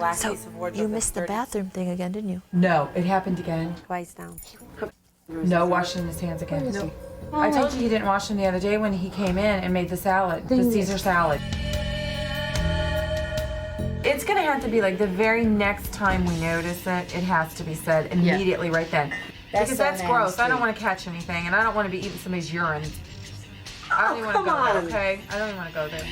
black So piece of wardrobe. you missed the bathroom thing again, didn't you? No, it happened again. Twice now. No washing his hands again. No. I told you he didn't wash them the other day when he came in and made the salad, the Caesar salad. It's gonna have to be like the very next time we notice it, it has to be said immediately right then. Because that's gross. I don't want to catch anything, and I don't want to be eating somebody's urine. I don't even want to go there, okay? I don't even want to go there.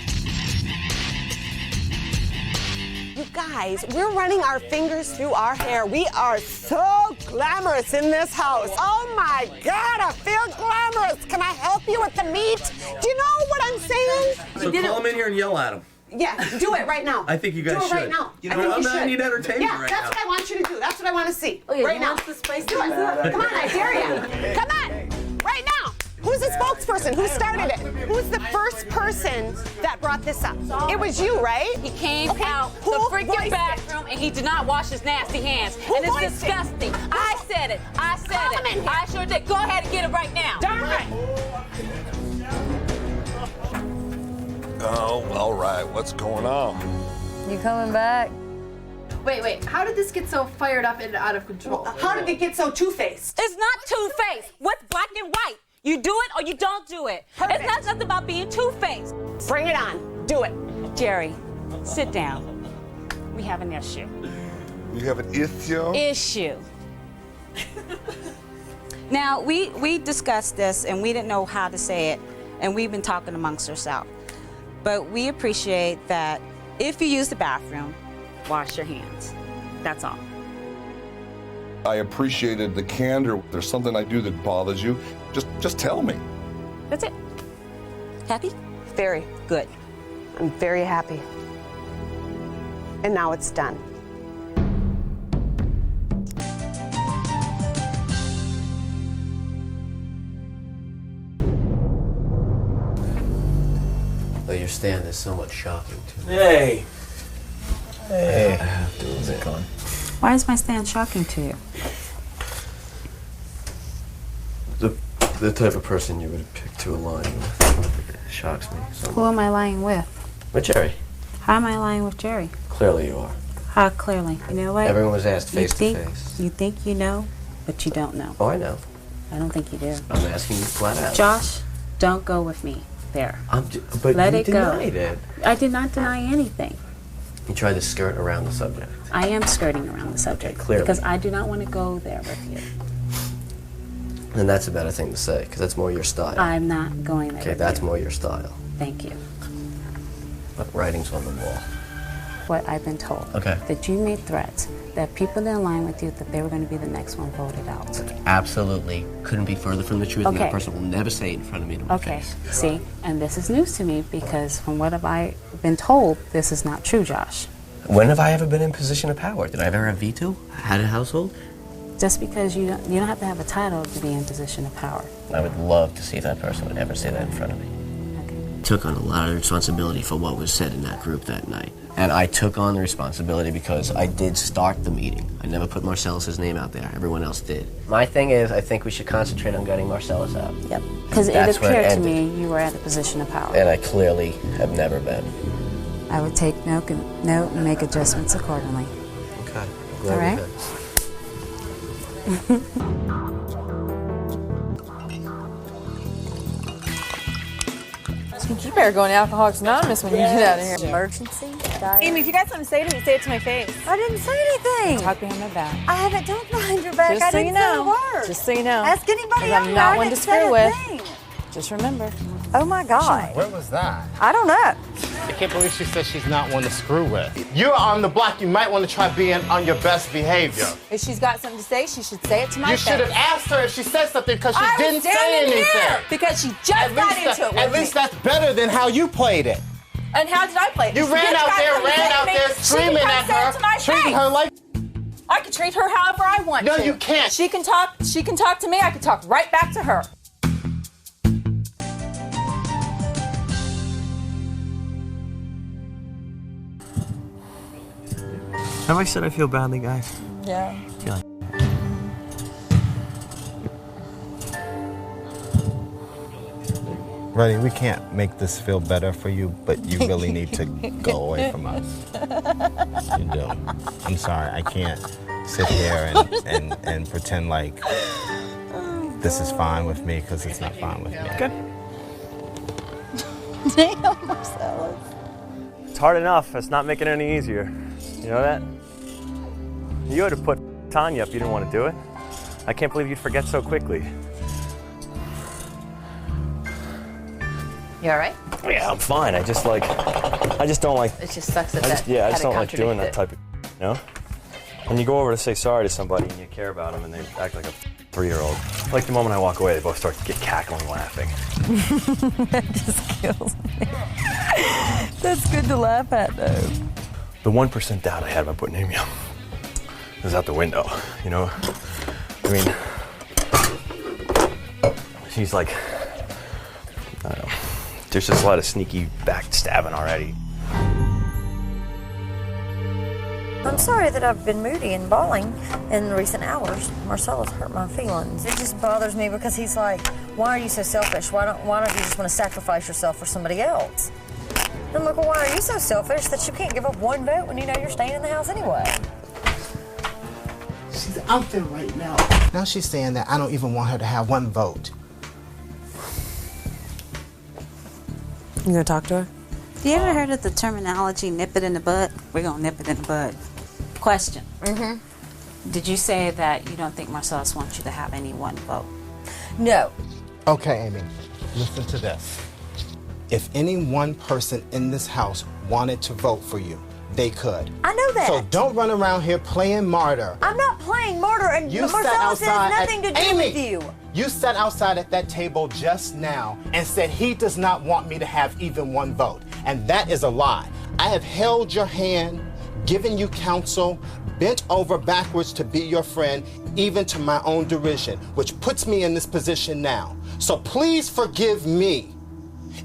You guys, we're running our fingers through our hair. We are so glamorous in this house. Oh my God, I feel glamorous. Can I help you with the meat? Do you know what I'm saying? So call him in here and yell at him. Yeah, do it right now. I think you guys should. Do it right now. You know, I need entertainment right now. Yeah, that's what I want you to do. That's what I want to see. Oh, yeah, right now. This place Do it. Come on, I dare you. Come on, right now. Who's the spokesperson? Who started it? Who's the first person that brought this up? It was you, right? He came out Who the freaking voiced bathroom and he did not wash his nasty hands. Who And it's voiced it? disgusting. I said it. I said Call him in it. here. I sure did. Go ahead and get it right now. Darn right. Oh, all right. What's going on? You coming back? Wait, how did this get so fired up and out of control? How did it get so two-faced? It's not two-faced. What's black and white? You do it or you don't do it. Perfect. It's not something about being two-faced. Bring it on. Do it. Jerry, sit down. We have an issue. You have an issue? Issue. Now, we discussed this and we didn't know how to say it, and we've been talking amongst ourselves. But we appreciate that if you use the bathroom, wash your hands. That's all. I appreciated the candor. If there's something I do that bothers you, just tell me. That's it. Happy? Very. Good. I'm very happy. And now it's done. Oh, your stand is somewhat shocking to me. Hey. Hey. I have to admit. Why is my stand shocking to you? The type of person you would pick to align with shocks me. Who am I lying with? With Jerry. How am I lying with Jerry? Clearly you are. How clearly? You know what? Everyone was asked face to face. You think you know, but you don't know. Oh, I know. I don't think you do. I'm asking you flat out. Josh, don't go with me there. But Let you it go. denied it. I did not deny anything. You tried to skirt around the subject. I am skirting around the subject Clearly. because I do not want to go there with you. And that's a better thing to say, because that's more your style. I'm not going there. Okay, with that's you. more your style. Thank you. What writing's on the wall? What I've been told. Okay. That you made threats that people in line with you that they were going to be the next one voted out. Absolutely couldn't be further from the truth, and Okay. that person will never say it in front of me to my Okay. face. See, and this is news to me because from what have I been told, this is not true, Josh. When have I ever been in position of power? Did I ever have veto? Had a household? Just because you don't have to have a title to be in position of power. I would love to see if that person would ever say that in front of me. Okay. Took on a lot of responsibility for what was said in that group that night. And I took on the responsibility because I did start the meeting. I never put Marcellus's name out there. Everyone else did. My thing is, I think we should concentrate on getting Marcellus out. Yep. Because it That's where it appeared to ended. me you were at a position of power. And I clearly have never been. I would take note and make adjustments accordingly. Okay. I'm glad All we right. did. You better go in Alcoholics Anonymous when you get out of here. Emergency? Amy, if you got something to say to me, say it to my face. I didn't say anything. Talk behind my back. I haven't talked behind your back. Just I so didn't you know. say a word. Just so you know. Ask anybody 'Cause out I'm here. not I one to didn't say screw a with. thing. Just remember. Oh my God. What was that? I don't know. I can't believe she said she's not one to screw with. You're on the block. You might want to try being on your best behavior. If she's got something to say, she should say it to my You face. should have asked her if she said something because she I didn't was say standing anything. here because she just got into it with At least me. that's better than how you played it. And how did I play it? You This ran bitch out got there, something to say to me. screaming She can at come say it her, to my treating face. her like. I can treat her however I want No, to. you can't. She can talk to me, I can talk right back to her. Have I said I feel badly, guys? Yeah. Feel like Buddy, we can't make this feel better for you, but you really need to go away from us. You do. I'm sorry, I can't sit here and pretend like this is fine with me, because it's not fine with me. Good. Damn, Marcellus. It's hard enough. It's not making it any easier. You know that? You had to put Tanya if you didn't want to do it. I can't believe you'd forget so quickly. You all right? Yeah, I'm fine. I just don't like. It just sucks that I just don't like doing that type of, you know? When you go over to say sorry to somebody and you care about them and they act like a 3-year-old, like the moment I walk away, they both start to get cackling, laughing. That just kills me. That's good to laugh at, though. The 1% doubt I had about putting Amy on is out the window, you know? I mean, she's like, I don't know. There's just a lot of sneaky backstabbing already. I'm sorry that I've been moody and bawling in recent hours. Marcella's hurt my feelings. It just bothers me because he's like, why are you so selfish? Why don't you just want to sacrifice yourself for somebody else? And I'm like, well, why are you so selfish that you can't give up one vote when you know you're staying in the house anyway? She's out there right now. Now she's saying that I don't even want her to have one vote. You gonna talk to her? You ever heard of the terminology nip it in the bud? We're gonna nip it in the bud. Question. Did you say that you don't think Marcellus wants you to have any one vote? No. Okay, Amy, listen to this. If any one person in this house wanted to vote for you, they could. I know that. So don't run around here playing martyr. I'm not playing martyr, and You Marcellus sat has outside nothing to do Amy, with you. You sat outside at that table just now and said he does not want me to have even one vote. And that is a lie. I have held your hand, given you counsel, bent over backwards to be your friend, even to my own derision, which puts me in this position now. So please forgive me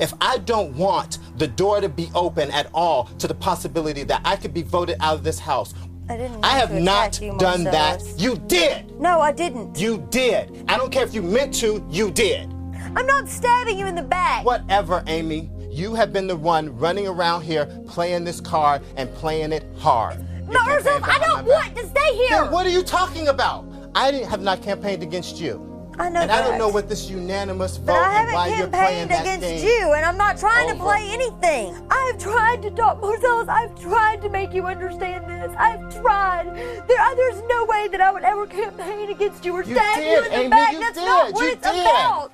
if I don't want the door to be open at all to the possibility that I could be voted out of this house. I have not done that. You did. No, I didn't. You did. I don't care if you meant to, you did. I'm not stabbing you in the back. Whatever, Amy. You have been the one running around here playing this card and playing it hard. No, Marcellus, I don't want to stay here. Then what are you talking about? I have not campaigned against you. I know and that. I don't know what this unanimous vote But I and why haven't you're playing campaigned that against game. you, and I'm not trying to over. play anything. I've tried to talk, Marcellus. I've tried to make you understand this. I've tried. There's no way that I would ever campaign against you or stab you in the Amy, back. you That's did. not what You it's did. about.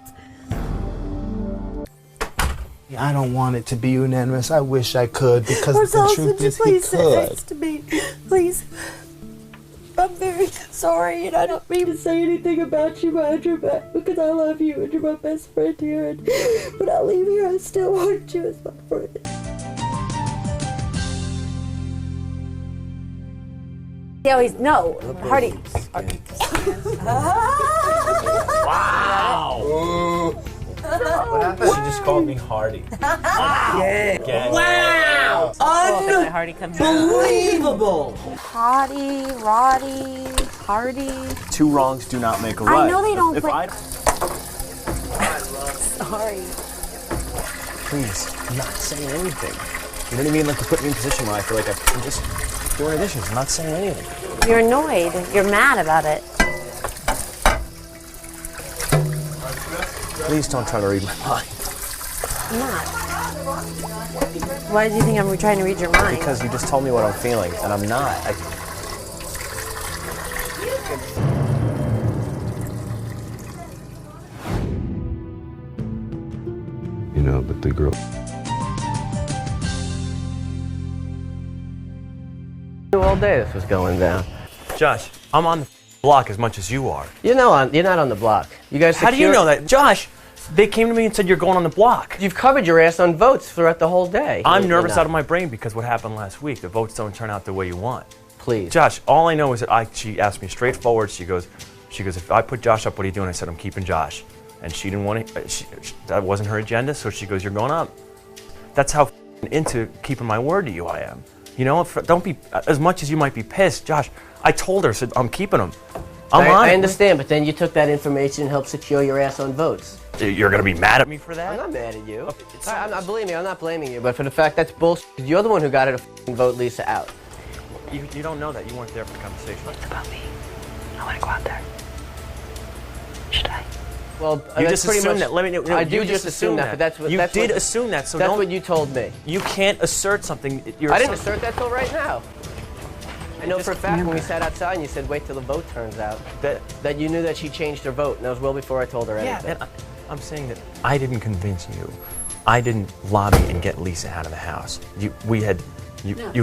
I don't want it to be unanimous. I wish I could, because Marcellus, the truth would you is he please sit could. next to me, please? I'm very sorry, and I don't mean to say anything about you behind your back because I love you and you're my best friend here. And when I leave here, I still want you as my friend. No, Hardy. Wow! What happened? She just called me Hardy. Wow! Unbelievable! Hottie, Roddy, Hardy. Two wrongs do not make a right. I know they don't, If but- I... Sorry. Please, I'm not saying anything. You know what I mean? Like, to put me in a position where I feel like I'm just doing the dishes. I'm not saying anything. You're annoyed. You're mad about it. Please don't try to read my mind. I'm not. Why do you think I'm trying to read your mind? Because you just told me what I'm feeling, and I'm not. You know, but the girl. All day this was going down. Josh, I'm on the block as much as you are. You're not on the block. You guys. How do you know that? Josh, they came to me and said you're going on the block. You've covered your ass on votes throughout the whole day. I'm nervous out of my brain because what happened last week. The votes don't turn out the way you want. Please. Josh, all I know is that she asked me straightforward. She goes, if I put Josh up, what are you doing? I said, I'm keeping Josh. And she didn't want to, that wasn't her agenda, so she goes, you're going up. That's how into keeping my word to you I am. You know, don't be, as much as you might be pissed, Josh, I told her, said, I'm keeping him. I understand, but then you took that information and helped secure your ass on votes. You're going to be mad at me for that? I'm not mad at you. I'm not, believe me, I'm not blaming you, but for the fact that's bullshit. You're the one who got her to f***ing vote Lisa out. You don't know that. You weren't there for the conversation. What's about me? I want to go out there. Should I? Well, you that's just pretty assume much, that. Let me know. I do just assume that, but that's what you that's did what, assume that. So that's don't, what you told me. You can't assert something. I didn't assert that till right now. I know for a fact when we sat outside and you said, wait till the vote turns out, that you knew that she changed her vote, and that was well before I told her anything. Yeah, I'm saying that I didn't convince you. I didn't lobby and get Lisa out of the house. You had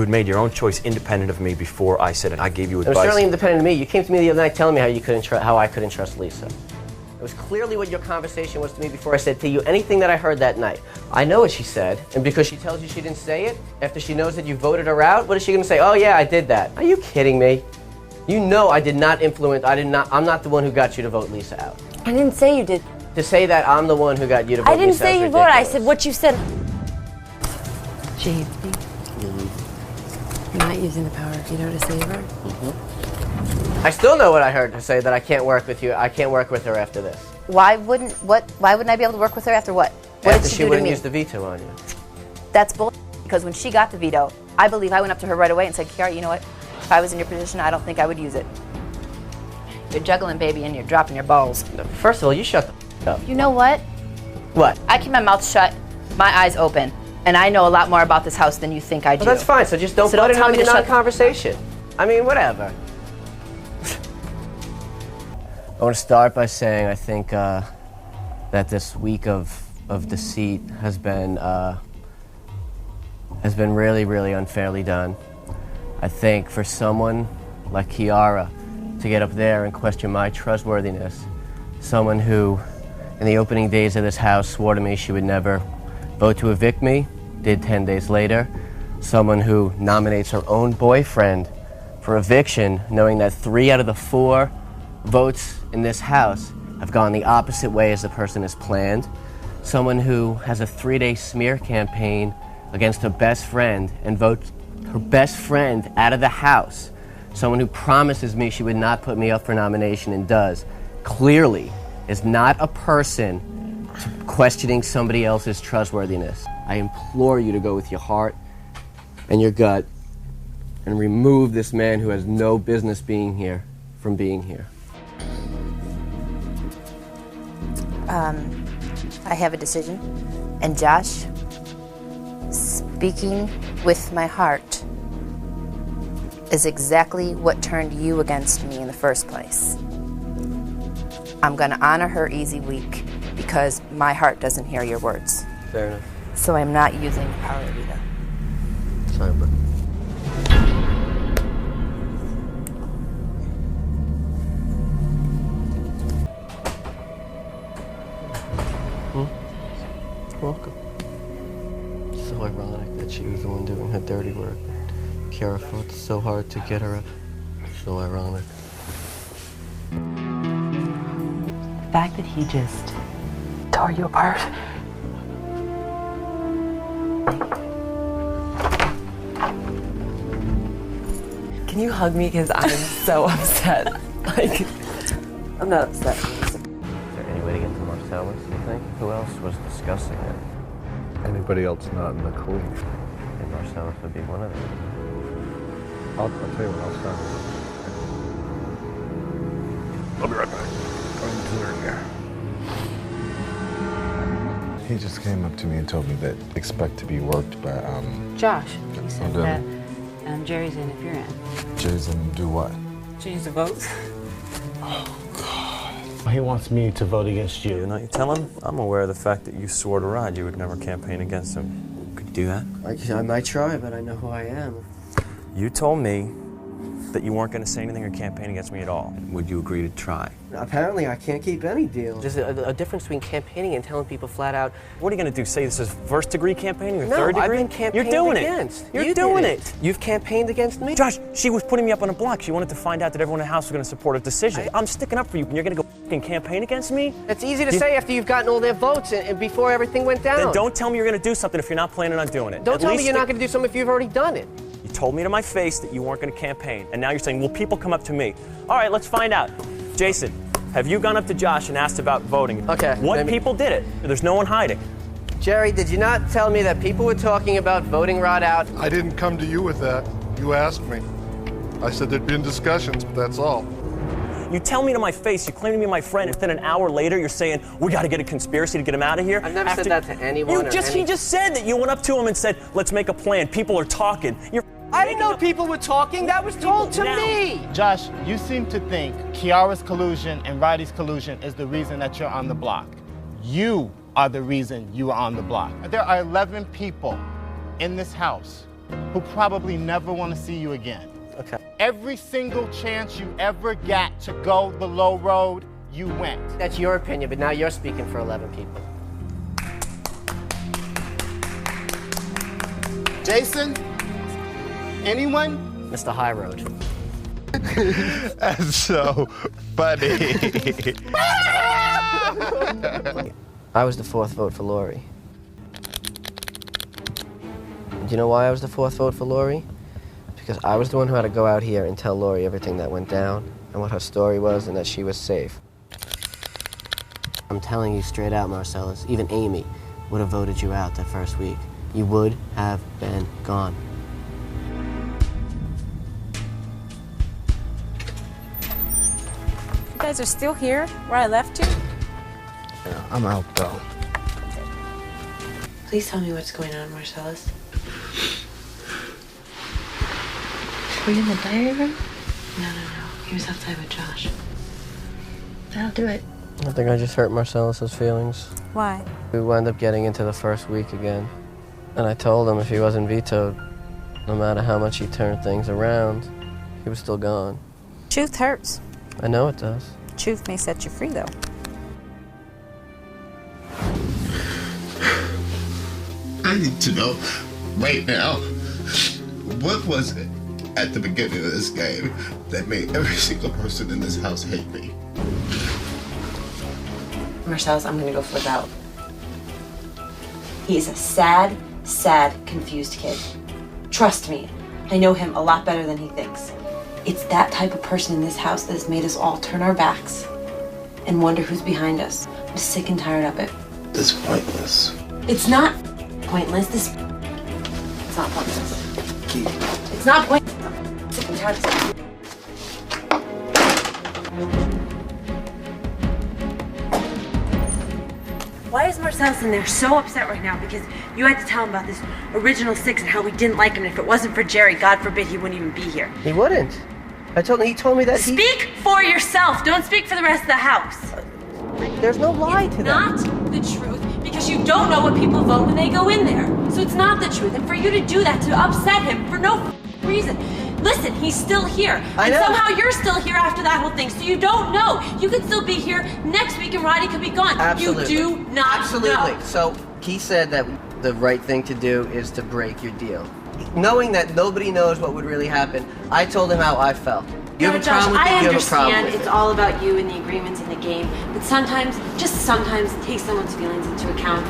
made your own choice independent of me before I said it. I gave you advice. It was certainly independent of me. You came to me the other night telling me how I couldn't trust Lisa. It was clearly what your conversation was to me before I said to you anything that I heard that night. I know what she said, and because she tells you she didn't say it, after she knows that you voted her out, what is she going to say? Oh yeah, I did that. Are you kidding me? You know I did not influence, I'm not the one who got you to vote Lisa out. I didn't say you did. To say that I'm the one who got you to vote Lisa out. I didn't say you voted. I said what you said. She hates me. You're not using the power of veto to save her. I still know what I heard her say, that I can't work with you. I can't work with her after this. Why wouldn't I be able to work with her after what? What After did she she do to wouldn't me? use the veto on you. That's bull. Because when she got the veto, I believe I went up to her right away and said, Kiara, you know what? If I was in your position, I don't think I would use it. You're juggling, baby, and you're dropping your balls. First of all, you shut the f up. You know what? What? I keep my mouth shut, my eyes open, and I know a lot more about this house than you think I do. Well, that's fine. So just don't So put don't it tell on me your to shut- non-conversation. I mean, whatever. I want to start by saying I think that this week of deceit has been really, really unfairly done. I think for someone like Kiara to get up there and question my trustworthiness, someone who in the opening days of this house swore to me she would never vote to evict me, did 10 days later, someone who nominates her own boyfriend for eviction, knowing that 3 out of the 4 votes in this house have gone the opposite way as the person has planned, someone who has a 3-day smear campaign against her best friend and votes her best friend out of the house, someone who promises me she would not put me up for nomination and does, clearly is not a person questioning somebody else's trustworthiness. I implore you to go with your heart and your gut and remove this man who has no business being here from being here. I have a decision, and Josh, speaking with my heart is exactly what turned you against me in the first place. I'm going to honor her easy week because my heart doesn't hear your words. Fair enough. So I'm not using power of veto. Sorry, but welcome. So ironic that she was the one doing her dirty work. Kiara fought so hard to get her up. So ironic. The fact that he just tore you apart. Can you hug me? Because I'm so upset. Like, I'm not upset. Is there any way to get to Marcellus, you think? Who else was discussing it? Anybody else not in the clear? And Marcellus would be one of them. I'll tell you what, I'll stop. I'll be right back. He just came up to me and told me that expect to be worked by, Josh, he said done. that Jerry's interfering. Jason do what? Change the votes. He wants me to vote against you. You know, you tell him, I'm aware of the fact that you swore to Rod you would never campaign against him. Could you do that? I might try, but I know who I am. You told me that you weren't going to say anything or campaign against me at all. Would you agree to try? Apparently, I can't keep any deal. There's a difference between campaigning and telling people flat out. What are you going to do? Say this is first degree campaigning or No, third degree? I've been campaigning You're doing against. it. You're You doing did it. You've campaigned against me? Josh, she was putting me up on a block. She wanted to find out that everyone in the house was going to support a decision. I'm sticking up for you, and you're going to go f***ing campaign against me? It's easy to say after you've gotten all their votes and before everything went down. Then don't tell me you're going to do something if you're not planning on doing it. Don't At tell me least you're not going to do something if you've already done it. You told me to my face that you weren't going to campaign, and now you're saying, well, people come up to me. All right, let's find out. Jason, Have you gone up to Josh and asked about voting? Okay. What people did it? There's no one hiding. Jerry, did you not tell me that people were talking about voting Rod out? I didn't come to you with that. You asked me. I said there'd been discussions, but that's all. You tell me to my face, you claim to be my friend, and then an hour later you're saying, we gotta get a conspiracy to get him out of here? I've never said that to anyone. He just said that you went up to him and said, let's make a plan. People are talking. I didn't know people were talking. That was told to me. Josh, you seem to think Kiara's collusion and Roddy's collusion is the reason that you're on the block. You are the reason you are on the block. There are 11 people in this house who probably never want to see you again. Okay. Every single chance you ever got to go the low road, you went. That's your opinion, but now you're speaking for 11 people. Jason? Anyone? Mr. High Road. That's so funny. I was the fourth vote for Lori. Do you know why I was the fourth vote for Lori? Because I was the one who had to go out here and tell Lori everything that went down and what her story was and that she was safe. I'm telling you straight out, Marcellus, even Amy would have voted you out that first week. You would have been gone. You guys are still here where I left you? Yeah, I'm out though. Please tell me what's going on, Marcellus. Were you in the diary room? No. He was outside with Josh. That'll do it. I think I just hurt Marcellus's feelings. Why? We wound up getting into the first week again. And I told him if he wasn't vetoed, no matter how much he turned things around, he was still gone. Truth hurts. I know it does. Truth may set you free, though. I need to know right now, what was it at the beginning of this game that made every single person in this house hate me? Marcellus, I'm gonna go flip out. He is a sad, confused kid. Trust me, I know him a lot better than he thinks. It's that type of person in this house that has made us all turn our backs and wonder who's behind us. I'm sick and tired of it. It's pointless. It's not pointless. It's not pointless. It's not pointless. I'm sick and tired of this. Why is Marcellus in there so upset right now? Because you had to tell him about this original six and how we didn't like him. And if it wasn't for Jerry, God forbid, he wouldn't even be here. He wouldn't. He told me that Speak for yourself. Don't speak for the rest of the house. There's no lie to that. Not the truth, because you don't know what people vote when they go in there. So it's not the truth. And for you to do that, to upset him for no reason. Listen, he's still here. And somehow you're still here after that whole thing, so you don't know. You could still be here next week and Roddy could be gone. Absolutely. You do not know. So he said that the right thing to do is to break your deal. Knowing that nobody knows what would really happen, I told him how I felt. You have a problem with it, you have a problem with it. It's all about you and the agreements in the game, but sometimes, just sometimes, take someone's feelings into account.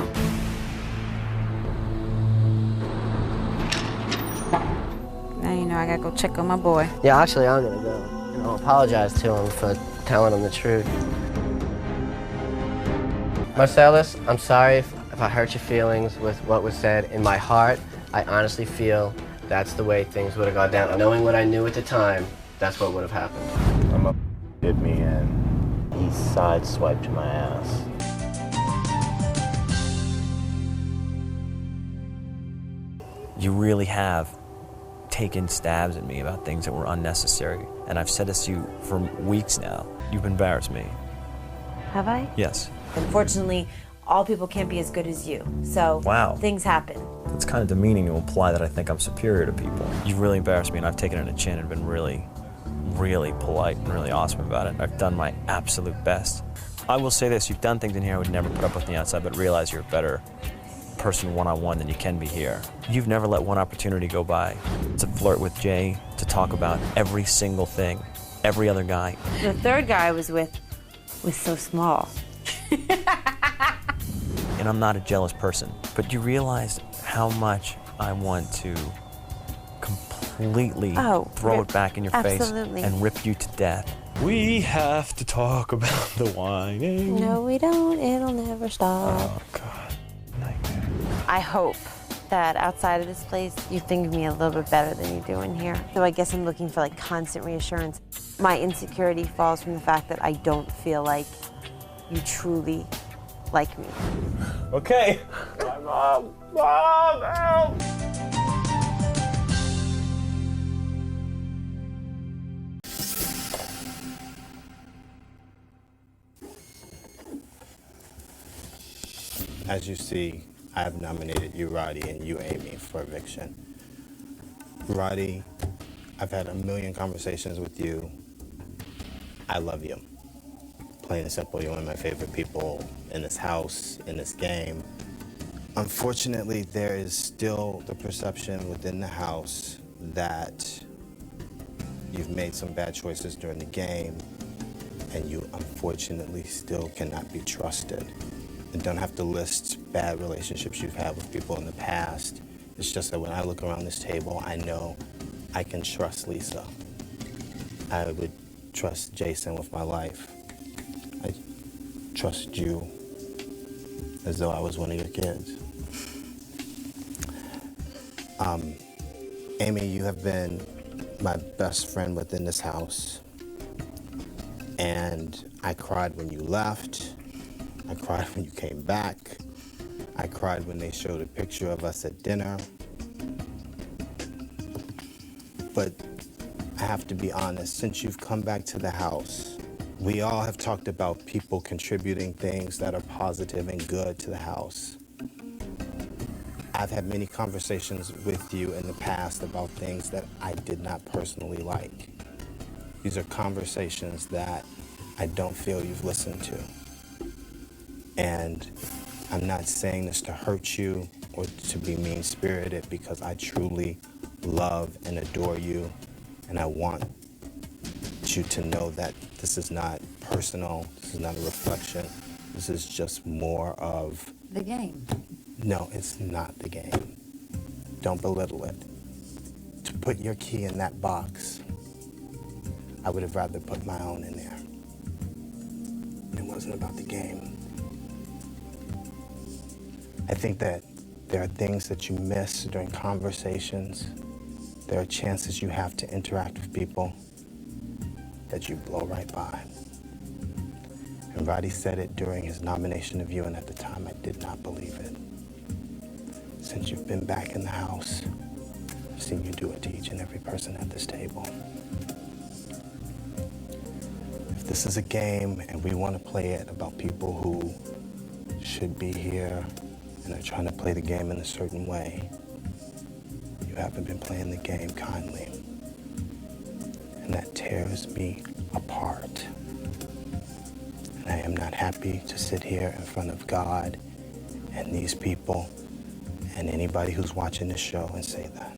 Now you know I gotta go check on my boy. Yeah, actually, I'm gonna go. And I'll apologize to him for telling him the truth. Marcellus, I'm sorry if I hurt your feelings with what was said. In my heart, I honestly feel that's the way things would have gone down. Knowing what I knew at the time, that's what would have happened. My did me and he sideswiped my ass. You really have taken stabs at me about things that were unnecessary. And I've said this to you for weeks now. You've embarrassed me. Have I? Yes. Unfortunately, all people can't be as good as you. So things happen. It's kind of demeaning to imply that I think I'm superior to people. You've really embarrassed me, and I've taken it in the chin and been really, really polite and really awesome about it. I've done my absolute best. I will say this, you've done things in here I would never put up with on the outside, but realize you're a better person one-on-one than you can be here. You've never let one opportunity go by to flirt with Jay, to talk about every single thing, every other guy. The third guy I was with was so small. And I'm not a jealous person, but you realize how much I want to completely throw it back in your absolutely. face and rip you to death. We have to talk about the whining. No, we don't. It'll never stop. Oh, God. I hope that outside of this place, you think of me a little bit better than you do in here. So I guess I'm looking for like constant reassurance. My insecurity falls from the fact that I don't feel like you truly like me. Okay. Mom, help! As you see, I have nominated you, Roddy, and you, Amy, for eviction. Roddy, I've had a million conversations with you. I love you. Plain and simple, you're one of my favorite people in this house, in this game. Unfortunately, there is still the perception within the house that you've made some bad choices during the game, and you unfortunately still cannot be trusted. And don't have to list bad relationships you've had with people in the past. It's just that when I look around this table, I know I can trust Lisa. I would trust Jason with my life. I trust you as though I was one of your kids. Amy, you have been my best friend within this house. And I cried when you left. I cried when you came back. I cried when they showed a picture of us at dinner. But I have to be honest, since you've come back to the house, we all have talked about people contributing things that are positive and good to the house. I've had many conversations with you in the past about things that I did not personally like. These are conversations that I don't feel you've listened to. And I'm not saying this to hurt you or to be mean-spirited, because I truly love and adore you, and I want you to know that this is not personal, this is not a reflection, this is just more of... The game. No, it's not the game. Don't belittle it. To put your key in that box, I would have rather put my own in there. It wasn't about the game. I think that there are things that you miss during conversations. There are chances you have to interact with people that you blow right by. And Roddy said it during his nomination of you, and at the time I did not believe it. Since you've been back in the house, I've seen you do it to each and every person at this table. If this is a game and we want to play it about people who should be here and are trying to play the game in a certain way, you haven't been playing the game kindly. And that tears me apart. And I am not happy to sit here in front of God and these people and anybody who's watching this show and say that.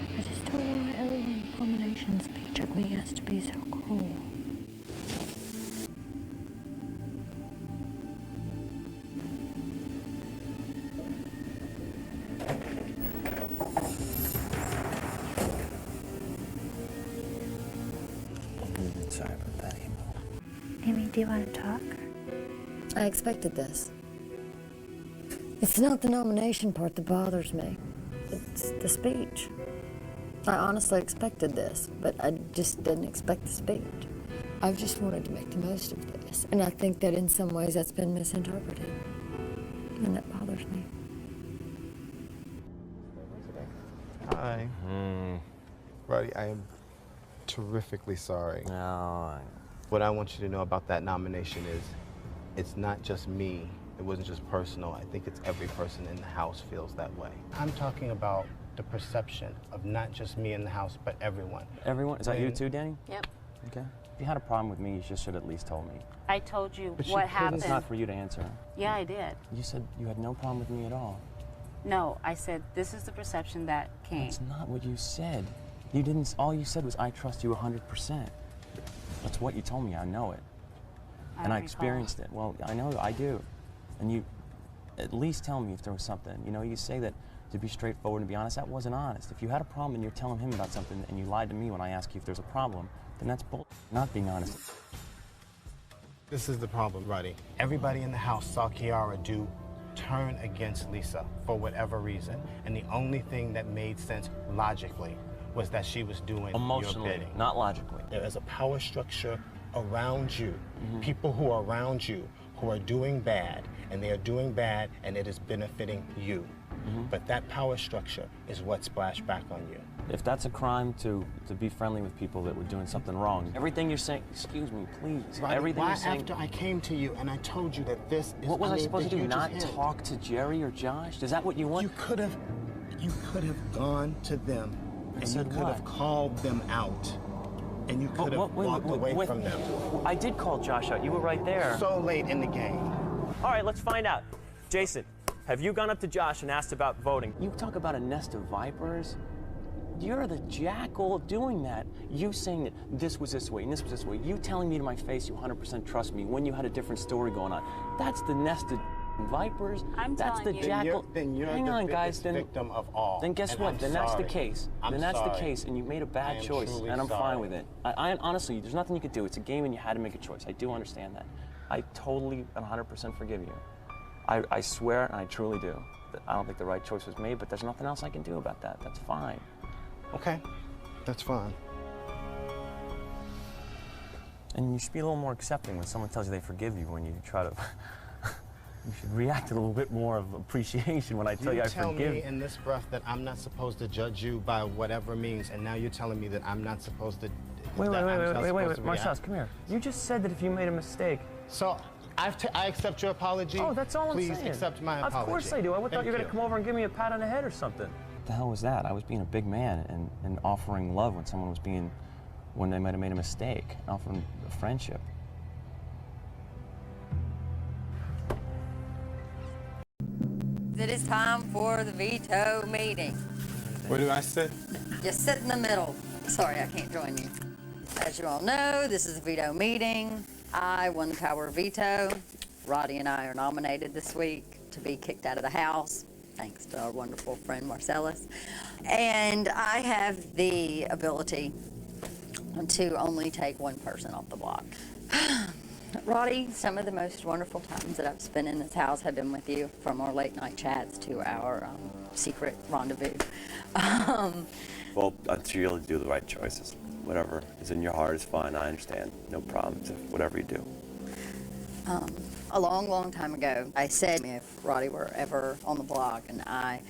I just don't know why everyone abomination speech of me has to be so cruel. Sorry about that, Amy, do you want to talk? I expected this. It's not the nomination part that bothers me. It's the speech. I honestly expected this, but I just didn't expect the speech. I've just wanted to make the most of this, and I think that in some ways that's been misinterpreted, and that bothers me. Hi. Roddy, I am terrifically sorry. No. What I want you to know about that nomination is it's not just me. It wasn't just personal. I think it's every person in the house feels that way. I'm talking about the perception of not just me in the house, but everyone. Everyone? Is that you too, Danny? Yep. Okay. If you had a problem with me, you just should at least told me. I told you But what happened. It's not for you to answer. Yeah, I did. You said you had no problem with me at all. No, I said this is the perception that came. That's not what you said. You didn't. All you said was, "I trust you 100%." That's what you told me. I know it, and I experienced it. Well, I know I do, and you at least tell me if there was something. You know, you say that to be straightforward and be honest. That wasn't honest. If you had a problem and you're telling him about something, and you lied to me when I ask you if there's a problem, then that's bull. Not being honest. This is the problem, Ruddy. Everybody in the house saw Kiara turn against Lisa for whatever reason, and the only thing that made sense logically was that she was doing Emotionally, your bidding. not logically. There is a power structure around you, people who are around you who are doing bad, and they are doing bad and it is benefiting you. But that power structure is what splashed back on you. If that's a crime to be friendly with people that were doing something wrong, everything you're saying, excuse me, please. Roddy, everything why you're saying. after I came to you and I told you that this is What was I supposed to do? the Not hugest hit? talk to Jerry or Josh? Is that what you want? You could have gone to them and you could have called them out. And you could have walked away from them. I did call Josh out. You were right there. So late in the game. All right, let's find out. Jason, have you gone up to Josh and asked about voting? You talk about a nest of vipers. You're the jackal doing that. You saying that this was this way and this was this way. You telling me to my face you 100% trust me when you had a different story going on. That's the nest of vipers. That's the jackal. Then you're Hang the on, guys. Then, victim of all. Then guess And what? I'm Then that's the sorry. case. I'm Then that's the sorry. case, and you made a I bad am choice, truly and I'm sorry. fine with it. I honestly, there's nothing you could do. It's a game, and you had to make a choice. I do understand that. I totally 100% forgive you. I swear, and I truly do, that I don't think the right choice was made, but there's nothing else I can do about that. That's fine. Okay, that's fine. And you should be a little more accepting when someone tells you they forgive you when you try to. You should react a little bit more of appreciation when I tell you I tell forgive. me in this breath that I'm not supposed to judge you by whatever means, and now you're telling me that I'm not supposed to. Wait, Marcellus, come here. You just said that if you made a mistake. So I accept your apology. Oh, that's all I'm saying. Please accept my apology. Of course I do. I thought you were going Thank to come over and give me a pat on the head or something. What the hell was that? I was being a big man and offering love when they might have made a mistake, offering a friendship. It is time for the veto meeting. Where do I sit? Just sit in the middle. Sorry, I can't join you. As you all know, this is a veto meeting. I won the power of veto. Roddy and I are nominated this week to be kicked out of the house, thanks to our wonderful friend Marcellus. And I have the ability to only take one person off the block. Roddy, some of the most wonderful times that I've spent in this house have been with you, from our late night chats to our secret rendezvous. Well, until you do the right choices. Whatever is in your heart is fine. I understand. No problems. Whatever you do. A long, long time ago, I said if Roddy were ever on the block and I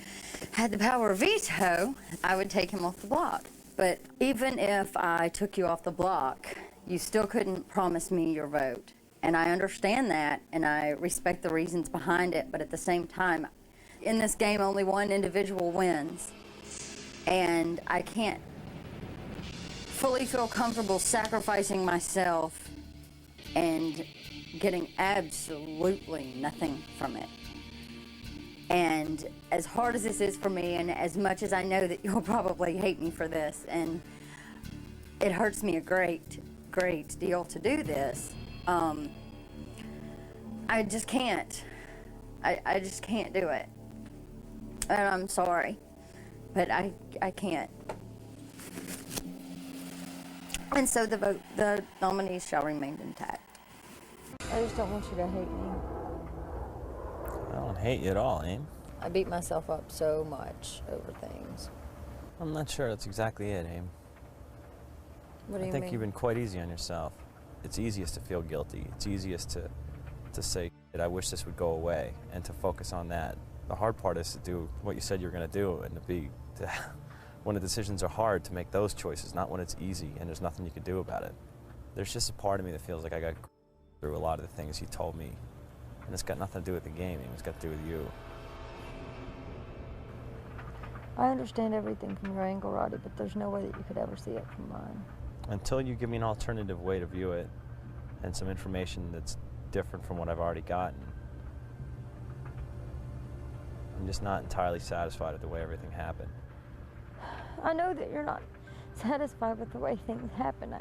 had the power of veto, I would take him off the block. But even if I took you off the block, you still couldn't promise me your vote. And I understand that, and I respect the reasons behind it, but at the same time, in this game, only one individual wins. And I can't fully feel comfortable sacrificing myself and getting absolutely nothing from it. And as hard as this is for me, and as much as I know that you'll probably hate me for this, and it hurts me a great deal to do this, I just can't. I just can't do it. And I'm sorry, but I can't. And so the nominees shall remain intact. I just don't want you to hate me. I don't hate you at all, Aim. I beat myself up so much over things. I'm not sure that's exactly it, Aim. What do you I think mean? you've been quite easy on yourself. It's easiest to feel guilty. It's easiest to say that I wish this would go away and to focus on that. The hard part is to do what you said you were going to do, and when the decisions are hard, to make those choices, not when it's easy and there's nothing you can do about it. There's just a part of me that feels like I got through a lot of the things you told me, and it's got nothing to do with the game. It's got to do with you. I understand everything from your angle, Roddy, but there's no way that you could ever see it from mine. Until you give me an alternative way to view it and some information that's different from what I've already gotten, I'm just not entirely satisfied with the way everything happened. I know that you're not satisfied with the way things happen.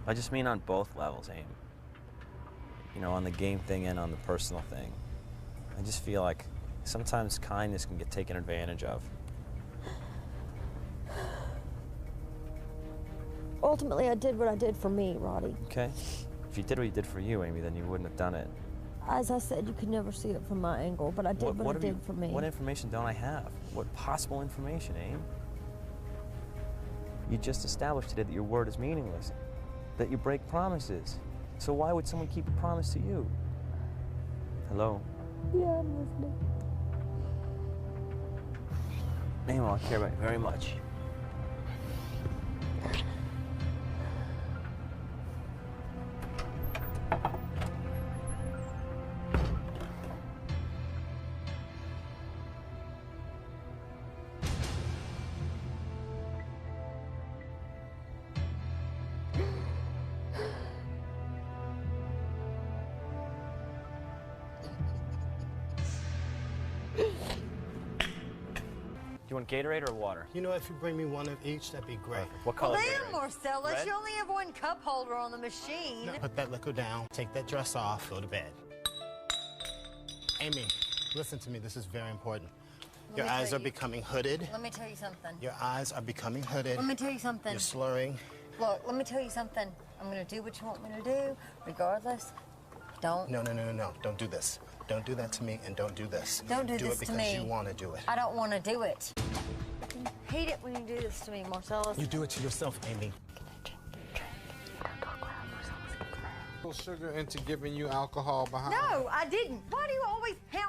I just mean on both levels, Amy. You know, on the game thing and on the personal thing. I just feel like sometimes kindness can get taken advantage of. Ultimately, I did what I did for me, Roddy. Okay? If you did what you did for you, Amy, then you wouldn't have done it. As I said, you could never see it from my angle, but I did what I did for me. What information don't I have? What possible information, Amy? You just established today that your word is meaningless, that you break promises. So why would someone keep a promise to you? Hello? Yeah, I'm listening. Amy, I care about you very much. Do you want Gatorade or water? You know, if you bring me one of each, that'd be great. What color Well, Gatorade? damn, Marcellus, Red? you only have one cup holder on the machine. No, put that liquor down, take that dress off, go to bed. Amy, listen to me, this is very important. Your eyes are becoming hooded. Let me tell you something. Your eyes are becoming hooded. Let me tell you something. You're slurring. Look, let me tell you something. I'm going to do what you want me to do, regardless. Don't. No. Don't do this. Don't do that to me, and don't do this. Don't do this it to because me. you want to do it. I don't want to do it. I hate it when you do this to me, Marcellus. You do it to yourself, Amy. Sugar into giving you alcohol behind. No, I didn't. Why do you always have